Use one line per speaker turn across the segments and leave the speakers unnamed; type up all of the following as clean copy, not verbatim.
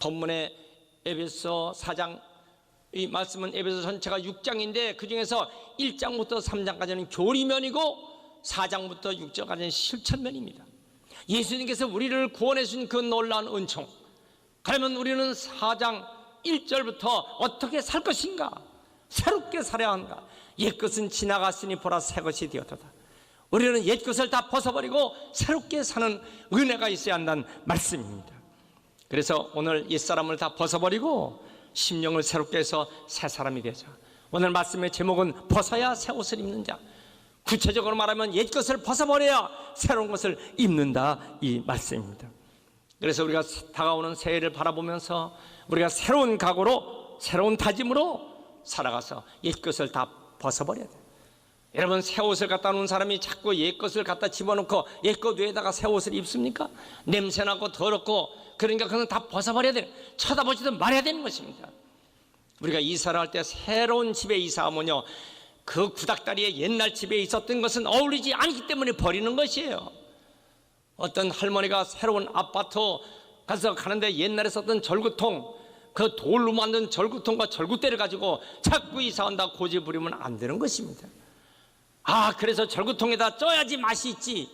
본문의 에베소 4장, 이 말씀은 에베소 전체가 6장인데 그 중에서 1장부터 3장까지는 교리면이고 4장부터 6장까지는 실천면입니다. 예수님께서 우리를 구원해 주신 그 놀라운 은총, 그러면 우리는 4장 1절부터 어떻게 살 것인가? 새롭게 살아야 한가? 옛것은 지나갔으니 보라 새것이 되었도다. 우리는 옛것을 다 벗어버리고 새롭게 사는 은혜가 있어야 한다는 말씀입니다. 그래서 오늘 옛사람을 다 벗어버리고 심령을 새롭게 해서 새 사람이 되자. 오늘 말씀의 제목은 벗어야 새 옷을 입는 자. 구체적으로 말하면 옛것을 벗어버려야 새로운 것을 입는다, 이 말씀입니다. 그래서 우리가 다가오는 새해를 바라보면서 우리가 새로운 각오로, 새로운 다짐으로 살아가서 옛것을 다 벗어버려야 돼요. 여러분, 새 옷을 갖다 놓은 사람이 자꾸 옛것을 갖다 집어넣고 옛것 위에다가 새 옷을 입습니까? 냄새나고 더럽고, 그러니까 그건 다 벗어버려야 돼요. 쳐다보지도 말아야 되는 것입니다. 우리가 이사를 할 때 새로운 집에 이사하면요, 그 구닥다리에 옛날 집에 있었던 것은 어울리지 않기 때문에 버리는 것이에요. 어떤 할머니가 새로운 아파트 가서 가는데 옛날에 썼던 절구통, 그 돌로 만든 절구통과 절구대를 가지고 자꾸 이사한다 고집 부리면 안 되는 것입니다. 그래서 절구통에다 쪄야지 맛이 있지.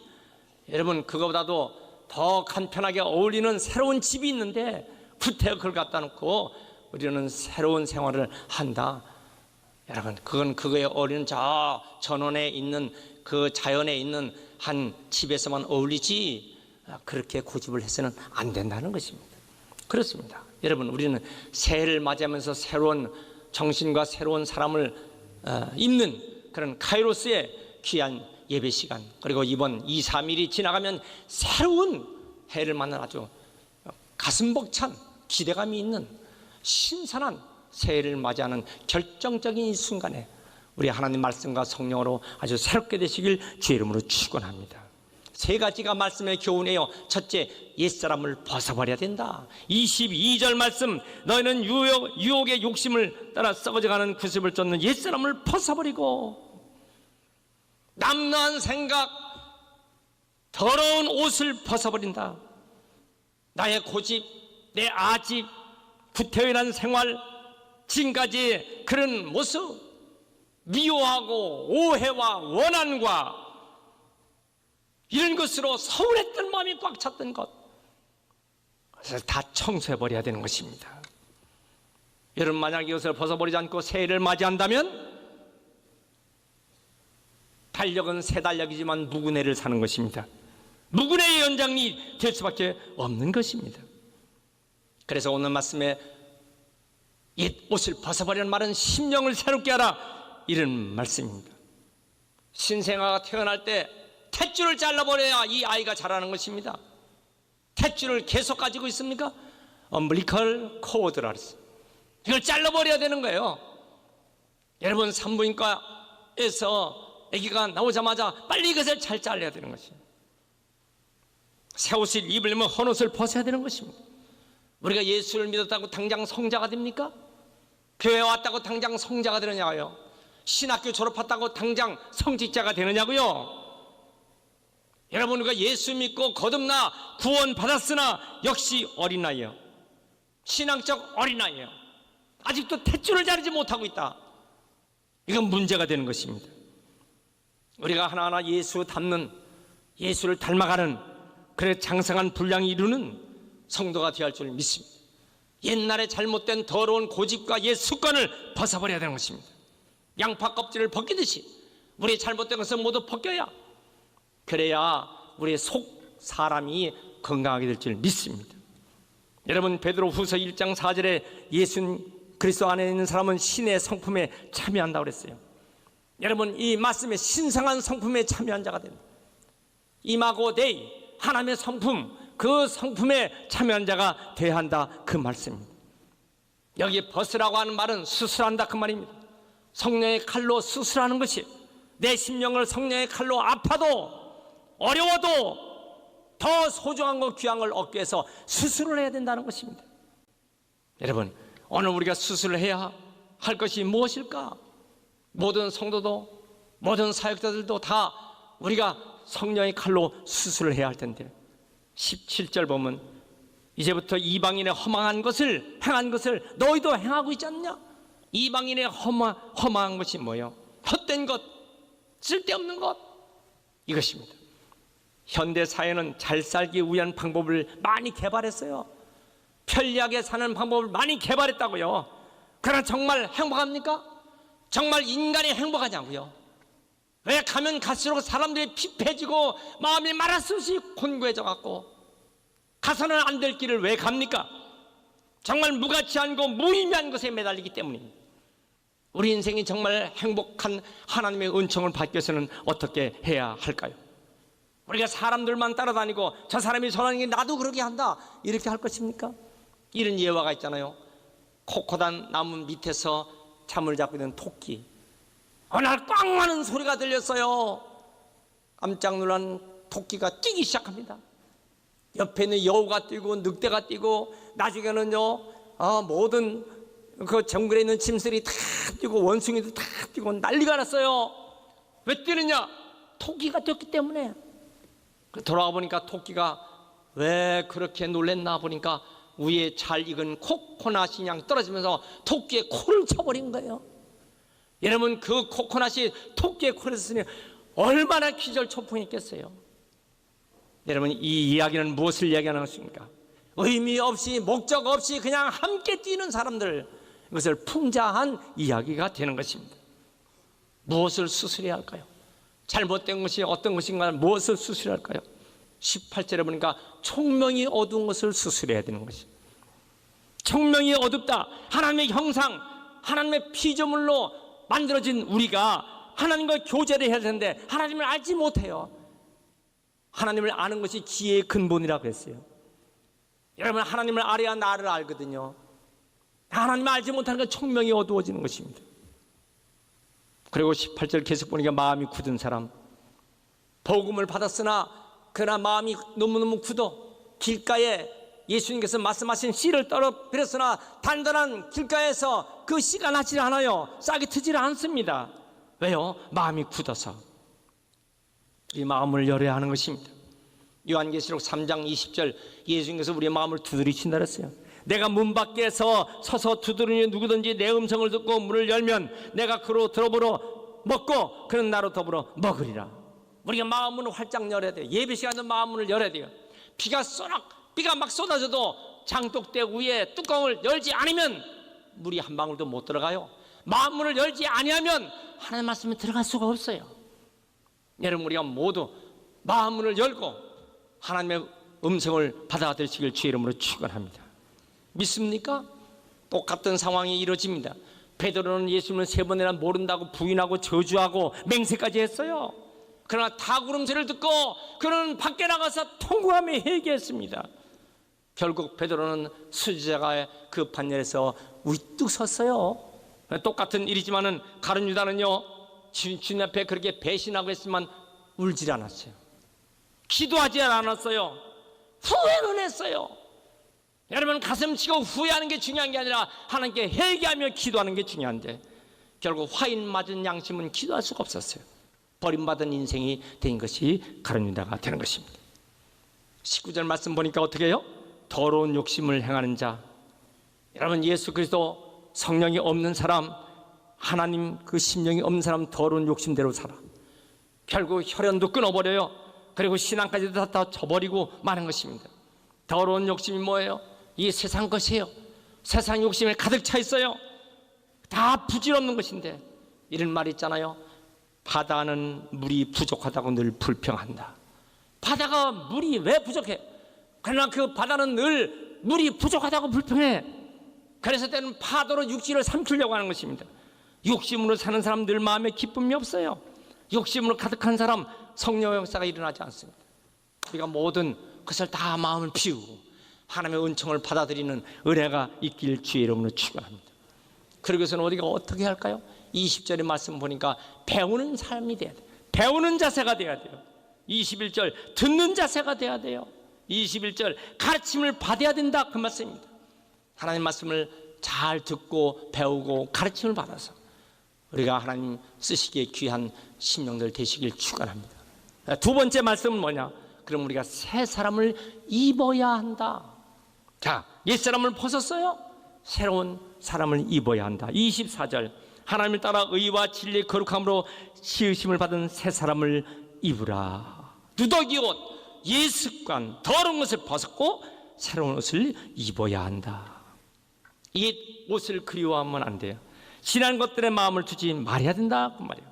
여러분, 그거보다도 더 간편하게 어울리는 새로운 집이 있는데 구태여 그걸 갖다 놓고 우리는 새로운 생활을 한다. 여러분, 그건 그거에 어울리는 저 전원에 있는 그 자연에 있는 한 집에서만 어울리지 그렇게 고집을 해서는 안 된다는 것입니다. 그렇습니다. 여러분, 우리는 새해를 맞이하면서 새로운 정신과 새로운 사람을 입는 그런 카이로스의 귀한 예배 시간, 그리고 이번 2, 3일이 지나가면 새로운 해를 만난 아주 가슴 벅찬 기대감이 있는 신선한 새해를 맞이하는 결정적인 이 순간에 우리 하나님 말씀과 성령으로 아주 새롭게 되시길 주의 이름으로 축원합니다. 세 가지가 말씀의 교훈이에요. 첫째, 옛사람을 벗어버려야 된다. 22절 말씀, 너희는 유혹의 욕심을 따라 썩어져가는 구습을 쫓는 옛사람을 벗어버리고 남루한 생각, 더러운 옷을 벗어버린다. 나의 고집, 내 아집, 구태연한 생활, 지금까지의 그런 모습, 미워하고 오해와 원한과 이런 것으로 서운했던 마음이 꽉 찼던 것, 그래서 다 청소해버려야 되는 것입니다. 여러분, 만약 이것을 벗어버리지 않고 새해를 맞이한다면 달력은 새 달력이지만 묵은해를 사는 것입니다. 묵은해의 연장이 될 수밖에 없는 것입니다. 그래서 오늘 말씀에 옛 옷을 벗어버리는 말은 심령을 새롭게 하라, 이런 말씀입니다. 신생아가 태어날 때 탯줄을 잘라버려야 이 아이가 자라는 것입니다. 탯줄을 계속 가지고 있습니까? umbilical cord라 그랬어요. 이걸 잘라버려야 되는 거예요. 여러분, 산부인과에서 아기가 나오자마자 빨리 이것을 잘 잘라야 되는 것이에요. 새 옷을 입으려면 헌 옷을 벗어야 되는 것입니다. 우리가 예수를 믿었다고 당장 성자가 됩니까? 교회 왔다고 당장 성자가 되느냐고요? 신학교 졸업했다고 당장 성직자가 되느냐고요? 여러분, 우리가 예수 믿고 거듭나 구원 받았으나 역시 어린아이예요. 신앙적 어린아이예요. 아직도 탯줄을 자르지 못하고 있다. 이건 문제가 되는 것입니다. 우리가 하나하나 예수 닮는, 예수를 닮아가는, 그래 장성한 분량이 이루는 성도가 되어야 할 줄 믿습니다. 옛날에 잘못된 더러운 고집과 옛 습관을 벗어버려야 되는 것입니다. 양파 껍질을 벗기듯이 우리의 잘못된 것을 모두 벗겨야, 그래야 우리의 속 사람이 건강하게 될 줄 믿습니다. 여러분, 베드로후서 1장 4절에 예수 그리스도 안에 있는 사람은 신의 성품에 참여한다고 그랬어요. 여러분, 이 말씀에 신성한 성품에 참여한 자가 됩니다. 임하고 데이, 하나님의 성품, 그 성품에 참여한 자가 되어야 한다, 그 말씀입니다. 여기 벗으라고 하는 말은 수술한다, 그 말입니다. 성령의 칼로 수술하는 것이, 내 심령을 성령의 칼로 아파도 어려워도 더 소중한 것, 귀한 걸 얻기 위해서 수술을 해야 된다는 것입니다. 여러분, 오늘 우리가 수술을 해야 할 것이 무엇일까? 모든 성도도, 모든 사역자들도 다 우리가 성령의 칼로 수술을 해야 할 텐데, 17절 보면 이제부터 이방인의 허망한 것을 행한 것을 너희도 행하고 있지 않느냐? 이방인의 허망한 것이 뭐예요? 헛된 것, 쓸데없는 것, 이것입니다. 현대 사회는 잘 살기 위한 방법을 많이 개발했어요. 편리하게 사는 방법을 많이 개발했다고요. 그러나 정말 행복합니까? 정말 인간이 행복하냐고요? 왜 가면 갈수록 사람들이 피폐해지고 마음이 말할수없이 곤고해져 갖고 가서는 안 될 길을 왜 갑니까? 정말 무가치하고 무의미한 것에 매달리기 때문입니다. 우리 인생이 정말 행복한 하나님의 은총을 받기 위해서는 어떻게 해야 할까요? 우리가 사람들만 따라다니고 저 사람이 저러는 게 나도 그러게 한다 이렇게 할 것입니까? 이런 예화가 있잖아요. 코코단 나무 밑에서 잠을 자고 있는 토끼, 어느 날 꽝 하는 소리가 들렸어요. 깜짝 놀란 토끼가 뛰기 시작합니다. 옆에 있는 여우가 뛰고 늑대가 뛰고 나중에는요 모든 그 정글에 있는 짐승들이 다 뛰고 원숭이도 다 뛰고 난리가 났어요. 왜 뛰느냐? 토끼가 뛰었기 때문에. 돌아와 보니까 토끼가 왜 그렇게 놀랬나 보니까 위에 잘 익은 코코넛이 그냥 떨어지면서 토끼의 코를 쳐버린 거예요. 여러분, 그 코코넛이 토끼의 코를 쳤으니 얼마나 기절초풍했겠어요. 여러분, 이 이야기는 무엇을 이야기하는 것입니까? 의미 없이 목적 없이 그냥 함께 뛰는 사람들, 이것을 풍자한 이야기가 되는 것입니다. 무엇을 수술해야 할까요? 잘못된 것이 어떤 것인가, 무엇을 수술해야 할까요? 18절에 보니까 총명이 어두운 것을 수술해야 되는 것입니다. 총명이 어둡다. 하나님의 형상, 하나님의 피조물로 만들어진 우리가 하나님과 교제를 해야 되는데 하나님을 알지 못해요. 하나님을 아는 것이 지혜의 근본이라고 했어요. 여러분, 하나님을 알아야 나를 알거든요. 하나님을 알지 못하는 건 총명이 어두워지는 것입니다. 그리고 18절 계속 보니까 마음이 굳은 사람, 복음을 받았으나 그러나 마음이 너무너무 굳어 길가에 예수님께서 말씀하신 씨를 떨어뜨렸으나 단단한 길가에서 그 씨가 나질 않아요. 싹이 트질 않습니다. 왜요? 마음이 굳어서. 이 마음을 열어야 하는 것입니다. 요한계시록 3장 20절 예수님께서 우리의 마음을 두드리신다 그랬어요. 내가 문 밖에서 서서 두드리니 누구든지 내 음성을 듣고 문을 열면 내가 그로 들어보러 먹고 그는 나로 더불어 먹으리라. 우리가 마음문을 활짝 열어야 돼요. 예배 시간도 마음문을 열어야 돼요. 비가 막 쏟아져도 장독대 위에 뚜껑을 열지 않으면 물이 한 방울도 못 들어가요. 마음문을 열지 아니하면 하나님 말씀에 들어갈 수가 없어요. 여러분, 우리가 모두 마음문을 열고 하나님의 음성을 받아들이시길 주의 이름으로 축원합니다. 믿습니까? 똑같은 상황이 이루어집니다. 베드로는 예수님을 3번이나 모른다고 부인하고 저주하고 맹세까지 했어요. 그러나 닭울음소리를 듣고 그는 밖에 나가서 통곡하며 회개했습니다. 결국 베드로는 수지자가 그 판결에서 우뚝 섰어요. 똑같은 일이지만은 가룟 유다는요 주님 앞에 그렇게 배신하고 했지만 울질 않았어요. 기도하지 않았어요. 후회는 했어요. 여러분, 가슴 치고 후회하는 게 중요한 게 아니라 하나님께 회개하며 기도하는 게 중요한데 결국 화인 맞은 양심은 기도할 수가 없었어요. 버림받은 인생이 된 것이 가룟 유다가 되는 것입니다. 19절 말씀 보니까 어떻게 해요? 더러운 욕심을 행하는 자. 여러분, 예수 그리스도 성령이 없는 사람, 하나님 그 심령이 없는 사람 더러운 욕심대로 살아. 결국 혈연도 끊어버려요. 그리고 신앙까지도 다 져버리고 마는 것입니다. 더러운 욕심이 뭐예요? 이 세상 것이에요. 세상 욕심에 가득 차 있어요. 다 부질없는 것인데 이런 말이 있잖아요. 바다는 물이 부족하다고 늘 불평한다. 바다가 물이 왜 부족해? 그러나 그 바다는 늘 물이 부족하다고 불평해. 그래서 때는 파도로 육지를 삼키려고 하는 것입니다. 욕심으로 사는 사람 늘 마음에 기쁨이 없어요. 욕심으로 가득한 사람 성령의 역사가 일어나지 않습니다. 우리가 모든 것을 다 마음을 비우고 하나님의 은총을 받아들이는 은혜가 있길 주의 이름으로 축원합니다. 그러기 위해서는 우리가 어떻게 할까요? 20절의 말씀 보니까 배우는 삶이 돼야 돼요. 배우는 자세가 돼야 돼요. 21절 듣는 자세가 돼야 돼요. 21절 가르침을 받아야 된다, 그 말씀입니다. 하나님 말씀을 잘 듣고 배우고 가르침을 받아서 우리가 하나님 쓰시기에 귀한 심령들 되시길 축원합니다. 두 번째 말씀은 뭐냐? 그럼 우리가 새 사람을 입어야 한다. 자, 옛사람을 벗었어요. 새로운 사람을 입어야 한다. 24절, 하나님을 따라 의와 진리의 거룩함으로 지으심을 받은 새 사람을 입으라. 누더기 옷, 옛 습관, 더러운 것을 벗었고 새로운 옷을 입어야 한다. 옛 옷을 그리워하면 안 돼요. 지난 것들에 마음을 두지 말아야 된다 그 말이에요.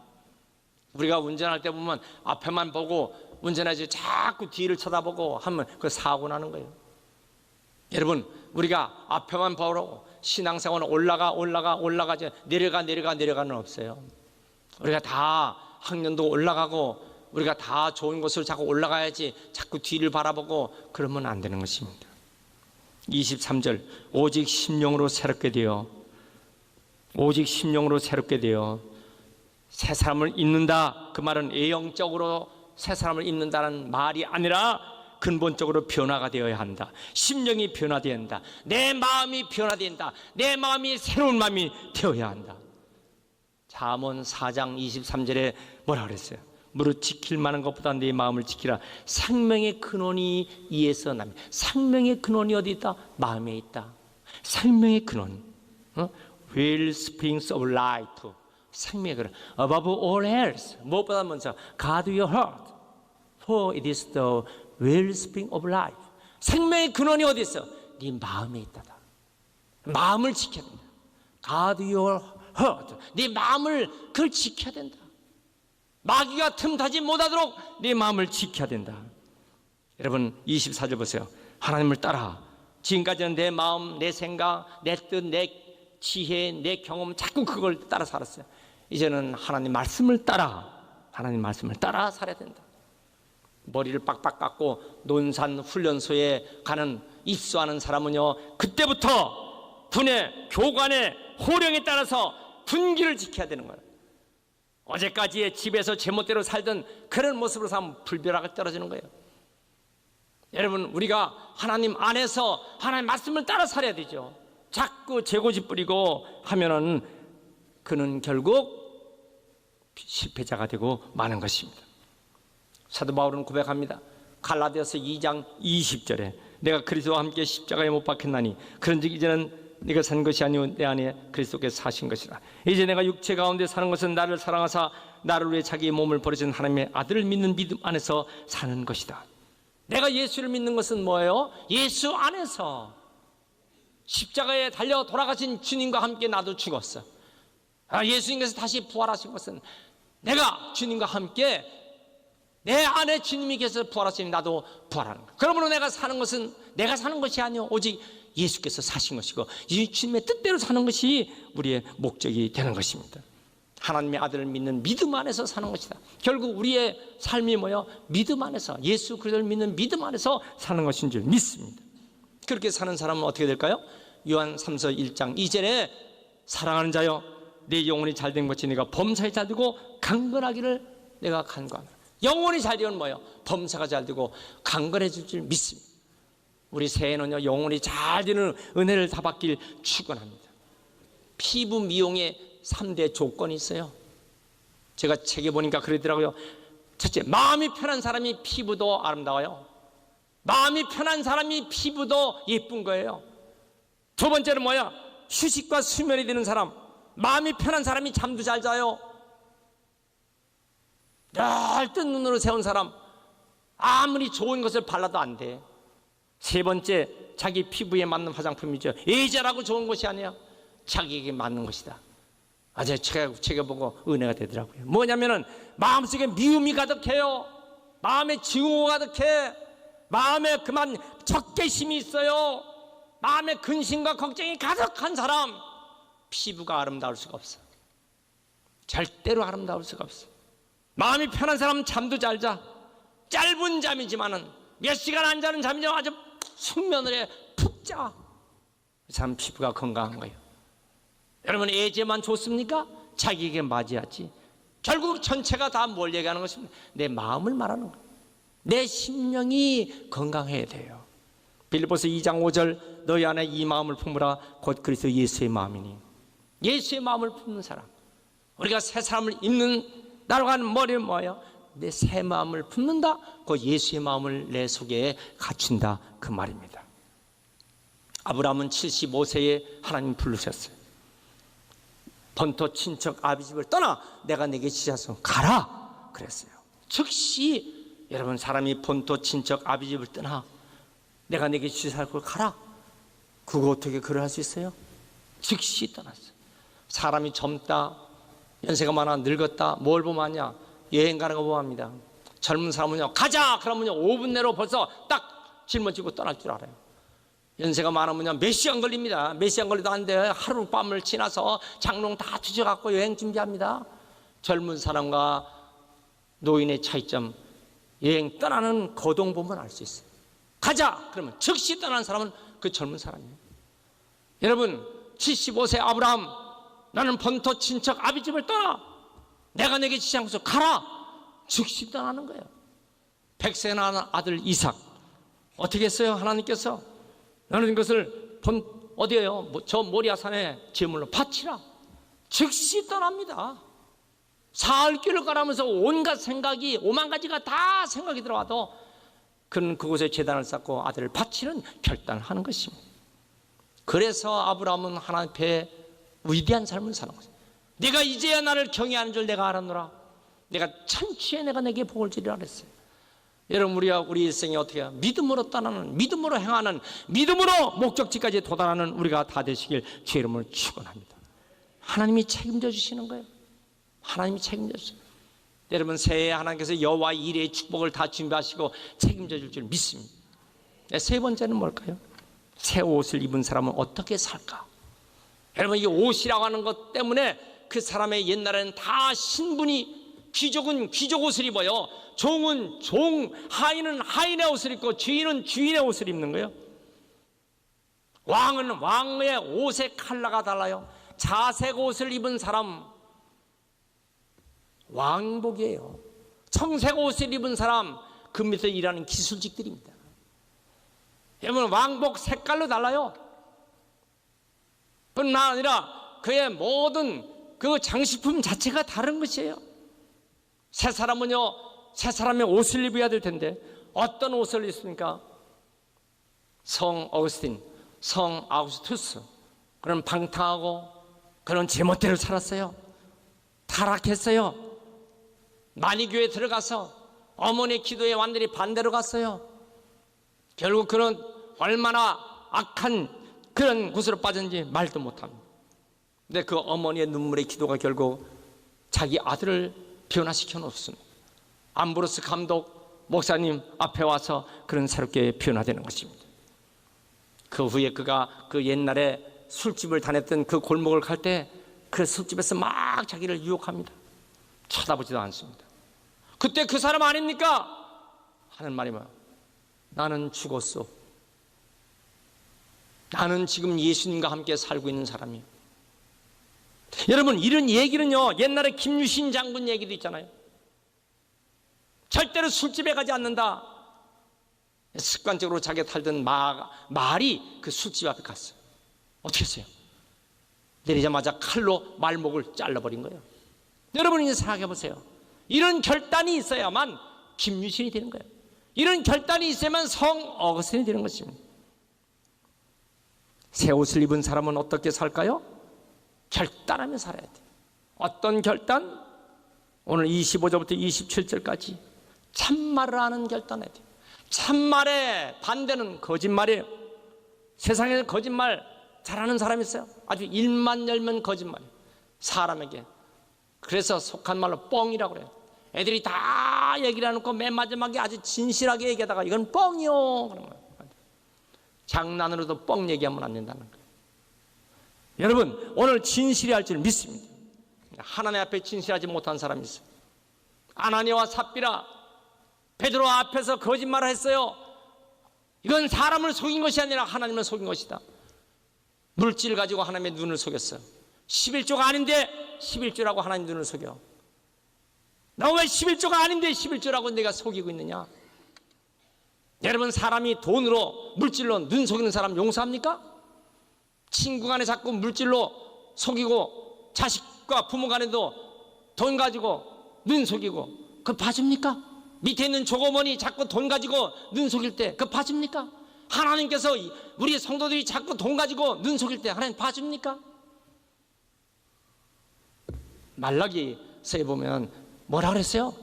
우리가 운전할 때 보면 앞에만 보고 운전하지 자꾸 뒤를 쳐다보고 하면 그 사고 나는 거예요. 여러분, 우리가 앞에만 보고 신앙생활은 올라가지 내려가는 없어요. 우리가 다 학년도 올라가고 우리가 다 좋은 곳을 자꾸 올라가야지 자꾸 뒤를 바라보고 그러면 안 되는 것입니다. 23절, 오직 심령으로 새롭게 되어 새 사람을 입는다. 그 말은 외형적으로 새 사람을 입는다는 말이 아니라 근본적으로 변화가 되어야 한다. 심령이 변화되어야 한다. 내 마음이 변화된다. 내 마음이 새로운 마음이 되어야 한다. 잠언 4장 23절에 뭐라 그랬어요? 무릇 지킬 만한 것보다 내 마음을 지키라. 생명의 근원이 이에서 납니다. 생명의 근원이 어디 있다? 마음에 있다. 생명의 근원, Well springs of life, 생명의 근원. Above all else, 무엇보다 먼저 guard your heart, for it is the wellspring of life. 생명의 근원이 어디 있어? 네 마음에 있다다. 마음을 지켜야 된다. Guard your heart, 네 마음을 그걸 지켜야 된다. 마귀가 틈타지 못하도록 네 마음을 지켜야 된다. 여러분 24절 보세요. 하나님을 따라. 지금까지는 내 마음, 내 생각, 내 뜻, 내 지혜, 내 경험 자꾸 그걸 따라 살았어요. 이제는 하나님 말씀을 따라 살아야 된다. 머리를 빡빡 깎고 논산 훈련소에 가는 입소하는 사람은요, 그때부터 분의 교관의 호령에 따라서 분기를 지켜야 되는 거예요. 어제까지의 집에서 제멋대로 살던 그런 모습으로 살면 불벼락이 떨어지는 거예요. 여러분, 우리가 하나님 안에서 하나님 말씀을 따라 살아야 되죠. 자꾸 재고집 부리고 하면은 그는 결국 실패자가 되고 마는 것입니다. 사도 바울은 고백합니다. 갈라디아서 2장 20절에 내가 그리스도와 함께 십자가에 못 박혔나니 그런즉 이제는 네가 산 것이 아니오 내 안에 그리스도께서 사신 것이라. 이제 내가 육체 가운데 사는 것은 나를 사랑하사 나를 위해 자기의 몸을 버리신 하나님의 아들을 믿는 믿음 안에서 사는 것이다. 내가 예수를 믿는 것은 뭐예요? 예수 안에서 십자가에 달려 돌아가신 주님과 함께 나도 죽었어. 예수님께서 다시 부활하신 것은 내가 주님과 함께 내 안에 주님이 계셔서 부활하시니 나도 부활하는 거야. 그러므로 내가 사는 것은 내가 사는 것이 아니요 오직 예수께서 사신 것이고 이 주님의 뜻대로 사는 것이 우리의 목적이 되는 것입니다. 하나님의 아들을 믿는 믿음 안에서 사는 것이다. 결국 우리의 삶이 뭐예요? 믿음 안에서, 예수 그리스도를 믿는 믿음 안에서 사는 것인 줄 믿습니다. 그렇게 사는 사람은 어떻게 될까요? 요한 3서 1장 2절에 사랑하는 자여 내 영혼이 잘된 것이 네가 범사에 잘되고 강건하기를 내가 간구하노라. 영혼이 잘되면 뭐예요? 범사가 잘되고 강건해질 줄 믿습니다. 우리 새해는요, 영혼이 잘되는 은혜를 다 받길 축원합니다. 피부 미용의 3대 조건이 있어요. 제가 책에 보니까 그러더라고요. 첫째, 마음이 편한 사람이 피부도 아름다워요. 마음이 편한 사람이 피부도 예쁜 거예요. 두 번째는 뭐야? 휴식과 수면이 되는 사람. 마음이 편한 사람이 잠도 잘 자요. 넓은 눈으로 세운 사람, 아무리 좋은 것을 발라도 안 돼. 세 번째, 자기 피부에 맞는 화장품이죠. 예제라고 좋은 것이 아니야. 자기에게 맞는 것이다. 아주 제가 보고 은혜가 되더라고요. 뭐냐면은 마음속에 미움이 가득해요. 마음에 증오가 가득해. 마음에 그만 적개심이 있어요. 마음에 근심과 걱정이 가득한 사람, 피부가 아름다울 수가 없어. 절대로 아름다울 수가 없어. 마음이 편한 사람은 잠도 잘 자. 짧은 잠이지만은 몇 시간 안 자는 잠이지만 아주 숙면을 해 푹 자. 그 사람 피부가 건강한 거예요. 여러분, 예제만 좋습니까? 자기에게 맞아야지. 결국 전체가 다 뭘 얘기하는 것입니다. 내 마음을 말하는 거예요. 내 심령이 건강해야 돼요. 빌립보서 2장 5절 너희 안에 이 마음을 품으라 곧 그리스도 예수의 마음이니. 예수의 마음을 품는 사람, 우리가 새 사람을 입는다라고 하는 머리는 뭐예요? 내 새 마음을 품는다, 그 예수의 마음을 내 속에 갖춘다 그 말입니다. 아브라함은 75세에 하나님 부르셨어요. 본토 친척 아비집을 떠나 내가 내게 지시하소 가라 그랬어요. 즉시 여러분, 사람이 본토 친척 아비집을 떠나 내가 내게 지시할 걸 가라, 그거 어떻게 그걸 할 수 있어요? 즉시 떠났어요. 사람이 젊다, 연세가 많아, 늙었다, 뭘 보면 하냐? 여행 가는 거 보합니다. 젊은 사람은요, 가자 그러면요 5분 내로 벌써 딱 짊어지고 떠날 줄 알아요. 연세가 많으면요 몇 시간 걸립니다. 몇 시간 걸리도 안 돼요. 하룻밤을 지나서 장롱 다 뒤져갖고 여행 준비합니다. 젊은 사람과 노인의 차이점, 여행 떠나는 거동 보면 알 수 있어요. 가자 그러면 즉시 떠나는 사람은 그 젊은 사람이에요. 여러분, 75세 아브라함, 나는 본토 친척 아비집을 떠나 내가 내게 지시한 곳으로 가라, 즉시 떠나는 거예요. 100세 낳은 아들 이삭 어떻게 했어요? 하나님께서 나는 이것을 어디에요? 저 모리아산에 제물로 바치라, 즉시 떠납니다. 사흘 길을 가라면서 온갖 생각이, 5만 가지가 다 생각이 들어와도 그는 그곳에 제단을 쌓고 아들을 바치는 결단을 하는 것입니다. 그래서 아브라함은 하나님 앞에 위대한 삶을 사는 거죠. 내가 이제야 나를 경외하는 줄 내가 알았노라. 내가 천추에 내가 내게 복을 주리라 그랬어요. 여러분, 우리가 우리 일생에 어떻게 해요? 믿음으로 떠나는, 믿음으로 행하는, 믿음으로 목적지까지 도달하는 우리가 다 되시길 주의 이름으로 축원합니다. 하나님이 책임져 주시는 거예요. 하나님이 책임져 주세요. 여러분, 새해에 하나님께서 여호와 이레의 축복을 다 준비하시고 책임져 줄 줄 믿습니다. 세 번째는 뭘까요? 새 옷을 입은 사람은 어떻게 살까? 여러분, 이 옷이라고 하는 것 때문에 그 사람의 옛날에는 다 신분이, 귀족은 귀족 옷을 입어요. 종은 종, 하인은 하인의 옷을 입고 주인은 주인의 옷을 입는 거예요. 왕은 왕의 옷의 컬러가 달라요. 자색 옷을 입은 사람 왕복이에요. 청색 옷을 입은 사람 그 밑에서 일하는 기술직들입니다. 여러분, 왕복 색깔로 달라요. 뿐만 아니라 그의 모든 그 장식품 자체가 다른 것이에요. 새 사람은요, 새 사람의 옷을 입어야 될 텐데 어떤 옷을 입습니까? 성 어거스틴, 성 아우구스투스, 그런 방탕하고 그런 제멋대로 살았어요. 타락했어요. 만이교에 들어가서 어머니의 기도에 완전히 반대로 갔어요. 결국 그는 얼마나 악한 그런 곳으로 빠졌는지 말도 못합니다. 근데 그 어머니의 눈물의 기도가 결국 자기 아들을 변화시켜 놓습니다. 암브로스 감독 목사님 앞에 와서 그런 새롭게 변화되는 것입니다. 그 후에 그가 그 옛날에 술집을 다녔던 그 골목을 갈 때 그 술집에서 막 자기를 유혹합니다. 쳐다보지도 않습니다. 그때 그 사람 아닙니까? 하는 말이 뭐야? 나는 죽었어. 나는 지금 예수님과 함께 살고 있는 사람이에요. 여러분, 이런 얘기는요, 옛날에 김유신 장군 얘기도 있잖아요. 절대로 술집에 가지 않는다. 습관적으로 자기가 탈던 말이 그 술집 앞에 갔어요. 어떻게 했어요? 내리자마자 칼로 말목을 잘라버린 거예요. 여러분, 이제 생각해 보세요. 이런 결단이 있어야만 김유신이 되는 거예요. 이런 결단이 있어야만 성 어거스틴이 되는 것입니다. 새 옷을 입은 사람은 어떻게 살까요? 결단하며 살아야 돼요. 어떤 결단? 오늘 25절부터 27절까지 참말을 하는 결단해야 돼요. 참말의 반대는 거짓말이에요. 세상에서 거짓말 잘하는 사람이 있어요. 아주 입만 열면 거짓말이에요. 사람에게. 그래서 속한 말로 뻥이라고 그래요. 애들이 다 얘기를 해놓고 맨 마지막에 아주 진실하게 얘기하다가 이건 뻥이요 그런 거예요. 장난으로도 뻥 얘기하면 안 된다는 거예요. 여러분, 오늘 진실이 할 줄 믿습니다. 하나님 앞에 진실하지 못한 사람이 있어요. 아나니아와 삽비라, 베드로 앞에서 거짓말을 했어요. 이건 사람을 속인 것이 아니라 하나님을 속인 것이다. 물질 가지고 하나님의 눈을 속였어요. 11조가 아닌데 11조라고 하나님 눈을 속여. 나 왜 11조가 아닌데 11조라고 내가 속이고 있느냐? 여러분, 사람이 돈으로 물질로 눈 속이는 사람 용서합니까? 친구 간에 자꾸 물질로 속이고 자식과 부모 간에도 돈 가지고 눈 속이고 그거 봐줍니까? 밑에 있는 조고머니 자꾸 돈 가지고 눈 속일 때 그거 봐줍니까? 하나님께서 우리 성도들이 자꾸 돈 가지고 눈 속일 때 하나님 봐줍니까? 말라기서에 보면 뭐라 그랬어요?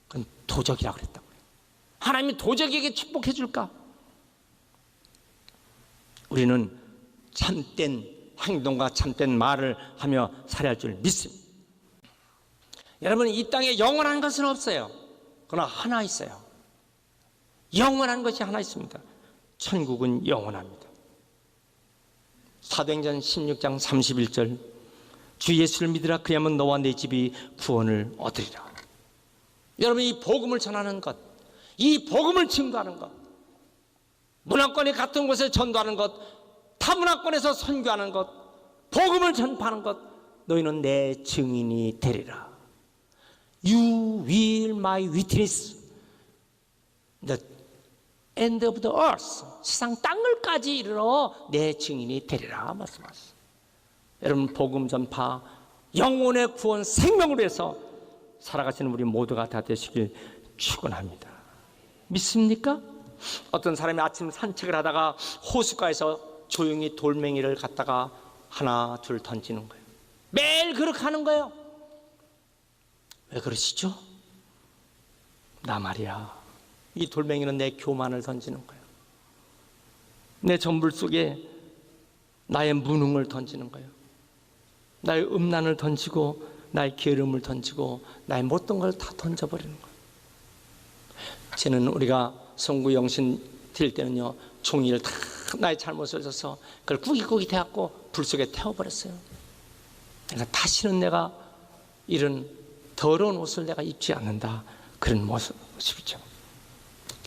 그건 도적이라고 그랬다고요. 하나님이 도적에게 축복해 줄까? 우리는 참된 행동과 참된 말을 하며 살아야 할 줄 믿습니다. 여러분, 이 땅에 영원한 것은 없어요. 그러나 하나 있어요. 영원한 것이 하나 있습니다. 천국은 영원합니다. 사도행전 16장 31절, 주 예수를 믿으라. 그리하면 너와 내 집이 구원을 얻으리라. 여러분, 이 복음을 전하는 것, 이 복음을 증거하는 것, 문화권이 같은 곳에 전도하는 것, 타문화권에서 선교하는 것, 복음을 전파하는 것, 너희는 내 증인이 되리라. You will my witness. The end of the earth. 세상 땅을까지 이르러 내 증인이 되리라 말씀하셨어요. 여러분, 복음 전파, 영혼의 구원, 생명을 위해서 살아가시는 우리 모두가 다 되시길 축원합니다. 믿습니까? 어떤 사람이 아침 산책을 하다가 호숫가에서 조용히 돌멩이를 갖다가 하나 둘 던지는 거예요. 매일 그렇게 하는 거예요. 왜 그러시죠? 나 말이야, 이 돌멩이는 내 교만을 던지는 거예요. 내 전불 속에 나의 무능을 던지는 거예요. 나의 음란을 던지고, 나의 게으름을 던지고, 나의 못된 걸 다 던져버리는 거예요. 저는 우리가 성구 영신 드릴 때는요, 종이를 다 나의 잘못을 져서 그걸 꾸깃꾸깃 해갖고 불 속에 태워버렸어요. 그러니까 다시는 내가 이런 더러운 옷을 내가 입지 않는다, 그런 모습이죠.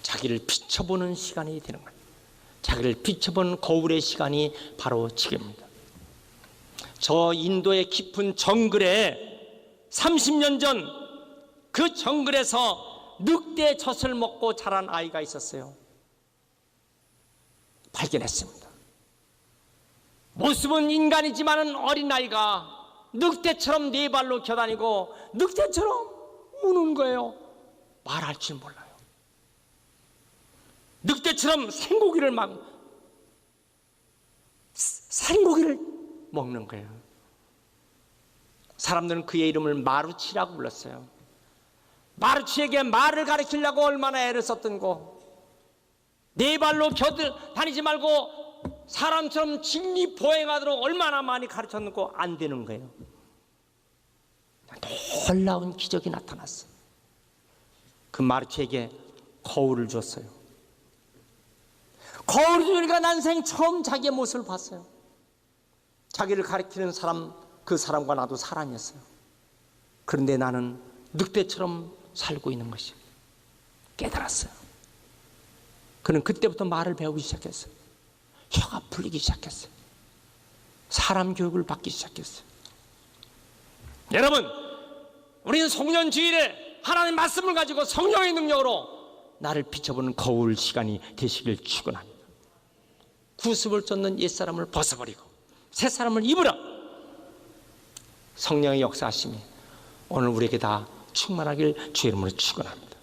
자기를 비춰보는 시간이 되는 거예요. 자기를 비춰보는 거울의 시간이 바로 지금입니다. 저 인도의 깊은 정글에 30년 전 그 정글에서 늑대 젖을 먹고 자란 아이가 있었어요. 발견했습니다. 모습은 인간이지만은 어린아이가 늑대처럼 네 발로 겨다니고 늑대처럼 우는 거예요. 말할 줄 몰라요. 늑대처럼 생고기를 먹는 거예요. 사람들은 그의 이름을 마루치라고 불렀어요. 마루치에게 말을 가르치려고 얼마나 애를 썼던고. 네 발로 다니지 말고 사람처럼 직립보행하도록 얼마나 많이 가르쳤는고 안 되는 거예요. 놀라운 기적이 나타났어. 그 마루치에게 거울을 줬어요. 거울을 주니까 난생 처음 자기의 모습을 봤어요. 자기를 가리키는 사람, 그 사람과 나도 사람이었어요. 그런데 나는 늑대처럼 살고 있는 것이 깨달았어요. 그는 그때부터 말을 배우기 시작했어요. 혀가 풀리기 시작했어요. 사람 교육을 받기 시작했어요. 여러분, 우리는 송년주일에 하나님의 말씀을 가지고 성령의 능력으로 나를 비춰보는 거울 시간이 되시길 축원합니다. 구습을 쫓는 옛사람을 벗어버리고 새 사람을 입으라. 성령의 역사하심이 오늘 우리에게 다 충만하길 주의 이름으로 축원합니다.